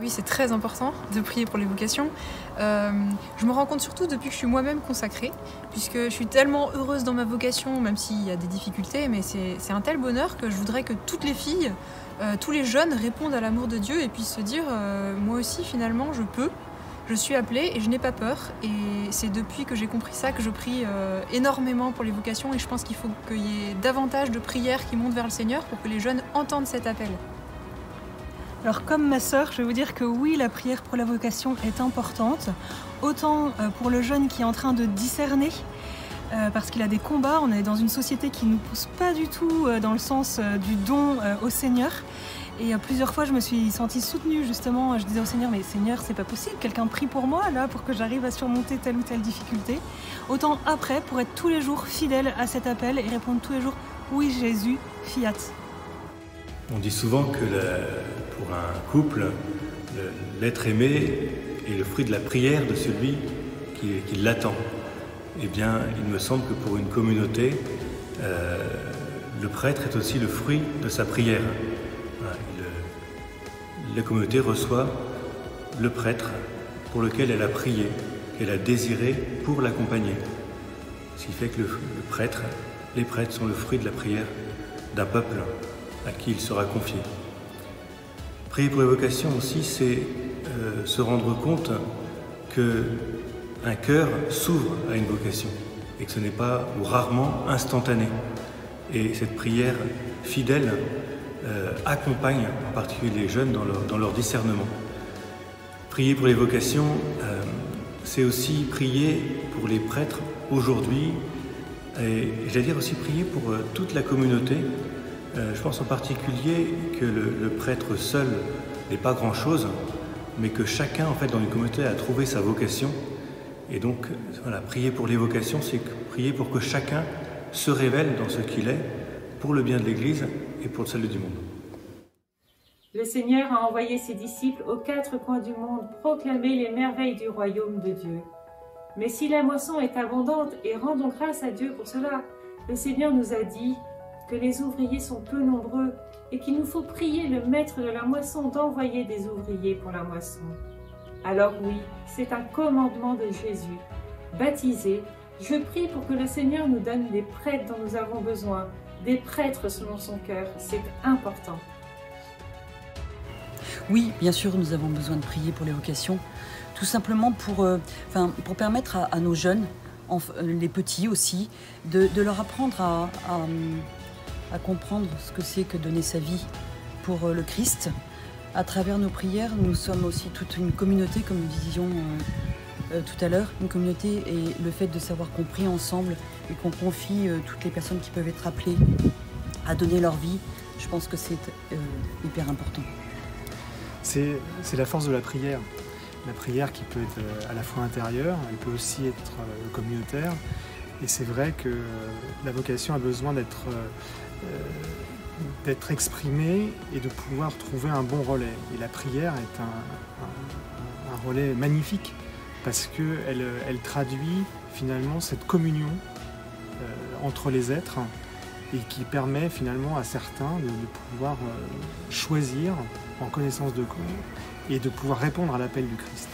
Oui, c'est très important de prier pour les vocations. Je me rends compte surtout depuis que je suis moi-même consacrée, puisque je suis tellement heureuse dans ma vocation, même s'il y a des difficultés, mais c'est un tel bonheur que je voudrais que toutes les filles, tous les jeunes répondent à l'amour de Dieu et puissent se dire moi aussi finalement je peux, je suis appelée et je n'ai pas peur. Et c'est depuis que j'ai compris ça que je prie énormément pour les vocations et je pense qu'il faut qu'il y ait davantage de prières qui montent vers le Seigneur pour que les jeunes entendent cet appel. Alors comme ma sœur, je vais vous dire que oui, la prière pour la vocation est importante, autant pour le jeune qui est en train de discerner, parce qu'il a des combats, on est dans une société qui ne nous pousse pas du tout dans le sens du don au Seigneur. Et plusieurs fois, je me suis sentie soutenue justement, je disais au Seigneur, mais Seigneur, c'est pas possible, quelqu'un prie pour moi là, pour que j'arrive à surmonter telle ou telle difficulté. Autant après, pour être tous les jours fidèle à cet appel et répondre tous les jours, oui Jésus, fiat. On dit souvent que pour un couple, l'être aimé est le fruit de la prière de celui qui l'attend. Eh bien, il me semble que pour une communauté, le prêtre est aussi le fruit de sa prière. Voilà, la communauté reçoit le prêtre pour lequel elle a prié, qu'elle a désiré pour l'accompagner. Ce qui fait que les prêtres sont le fruit de la prière d'un peuple à qui il sera confié. Prier pour les vocations aussi, c'est se rendre compte qu'un cœur s'ouvre à une vocation et que ce n'est pas ou rarement instantané. Et cette prière fidèle accompagne en particulier les jeunes dans leur discernement. Prier pour les vocations, c'est aussi prier pour les prêtres aujourd'hui et j'allais dire aussi prier pour toute la communauté. Je pense en particulier que le prêtre seul n'est pas grand-chose, mais que chacun, en fait, dans une communauté a trouvé sa vocation. Et donc, voilà, prier pour les vocations, c'est prier pour que chacun se révèle dans ce qu'il est, pour le bien de l'Église et pour le salut du monde. Le Seigneur a envoyé ses disciples aux 4 coins du monde proclamer les merveilles du royaume de Dieu. Mais si la moisson est abondante, et rendons grâce à Dieu pour cela, le Seigneur nous a dit que les ouvriers sont peu nombreux et qu'il nous faut prier le maître de la moisson d'envoyer des ouvriers pour la moisson. Alors oui, c'est un commandement de Jésus. Baptisés, je prie pour que le Seigneur nous donne des prêtres dont nous avons besoin, des prêtres selon son cœur, c'est important. Oui, bien sûr, nous avons besoin de prier pour les vocations, tout simplement pour permettre à nos jeunes, les petits aussi, de leur apprendre à comprendre ce que c'est que donner sa vie pour le Christ. À travers nos prières, nous sommes aussi toute une communauté, comme nous disions tout à l'heure, une communauté, et le fait de savoir qu'on prie ensemble et qu'on confie toutes les personnes qui peuvent être appelées à donner leur vie, je pense que c'est hyper important. C'est la force de la prière. La prière qui peut être à la fois intérieure, elle peut aussi être communautaire. Et c'est vrai que la vocation a besoin d'être exprimée et de pouvoir trouver un bon relais. Et la prière est un relais magnifique parce qu'elle traduit finalement cette communion entre les êtres et qui permet finalement à certains de pouvoir choisir en connaissance de cause et de pouvoir répondre à l'appel du Christ.